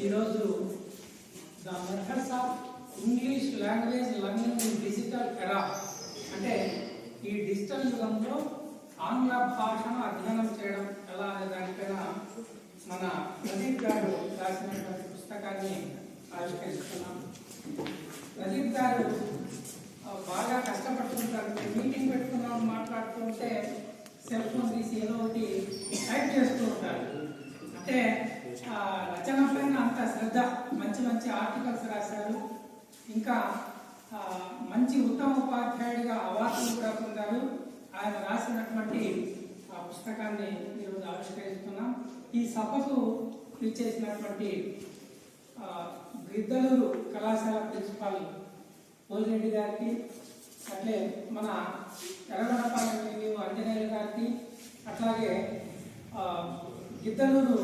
ఈరోజు the methods of English language learning in digital era అంటే ఈ డిజిటల్ యుగంలో ఆంగ్ల భాషను అధ్యయనం చేయడం ఎలా అనే దానిపైన మన ప్రదీప్ గారు రాసినటువంటి పుస్తకాన్ని ఆవిష్కరిస్తున్నాం. ప్రదీప్ గారు బాగా కష్టపడుతుంటారు. మీటింగ్ పెట్టుకున్నాం మాట్లాడుతూ ఉంటే సెల్ ఫోన్ తీసి ఏదో ఒకటి టైప్ చేస్తూ ఉంటారు. అంటే రచన పైన అంత శ్రద్ధ, మంచి మంచి ఆర్టికల్స్ రాశారు. ఇంకా మంచి ఉత్తమ ఉపాధ్యాయుడిగా అవార్డులు కూడా పొందారు. ఆయన రాసినటువంటి ఆ పుస్తకాన్ని ఈరోజు ఆవిష్కరిస్తున్నాం. ఈ సభకు ఇచ్చేసినటువంటి గిద్దలూరు కళాశాల ప్రిన్సిపాల్ పోలిరెడ్డి గారికి, అట్లే మన ఎర్రగొండపాలెం ఆంజనేయులు గారికి, అట్లాగే గిద్దలూరు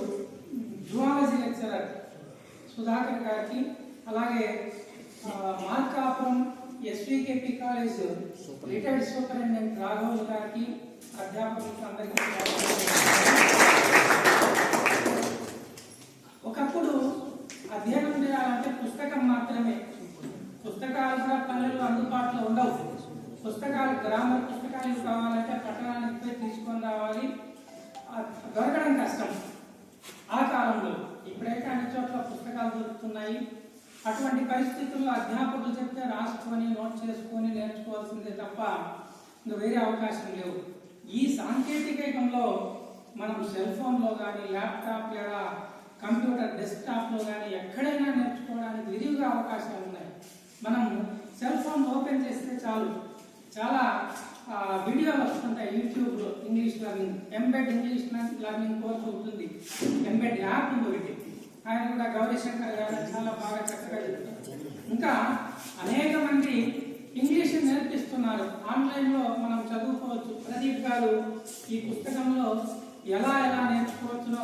జువాలజీ లెక్చరర్ సుధాకర్ గారికి, అలాగే Markapuram SVKP college retired superintendent రాఘవులు గారికి, అధ్యాపకులకు అందరికీ. ఒకప్పుడు అధ్యయనం చేయాలంటే పుస్తకం మాత్రమే. పుస్తకాలు కూడా పల్లెల్లో అందుబాటులో ఉండవు. పుస్తకాలు గ్రామర్ పుస్తకాలు కావాలంటే పట్టణానికి పోయి తీసుకొని రావాలి, దొరకడం కష్టం ఆ కాలంలో. ఇప్పుడైతే అన్ని చోట్ల పుస్తకాలు దొరుకుతున్నాయి. అటువంటి పరిస్థితుల్లో అధ్యాపకులు చెప్తే రాసుకొని నోట్ చేసుకొని నేర్చుకోవాల్సిందే తప్ప ఇంకా వేరే అవకాశం లేవు. ఈ సాంకేతిక యుగంలో మనం సెల్ ఫోన్లో కానీ, ల్యాప్టాప్ లేదా కంప్యూటర్ డెస్క్టాప్లో కానీ ఎక్కడైనా నేర్చుకోవడానికి విరివిగా అవకాశాలు ఉన్నాయి. మనం సెల్ ఫోన్ ఓపెన్ చేస్తే చాలు, చాలా వీడియోలు వస్తుంటాయి యూట్యూబ్లో. English learning, embed English learning course ఉంటుంది. ఎంబెడ్ యాప్ ఉంది ఒకటి, ఆయన కూడా గౌరీశంకర్ గారు చాలా బాగా చక్కగా చెప్తారు. ఇంకా అనేక మంది ఇంగ్లీష్ నేర్పిస్తున్నారు. ఆన్లైన్లో మనం చదువుకోవచ్చు. ప్రదీప్ గారు ఈ పుస్తకంలో ఎలా ఎలా నేర్చుకోవచ్చునో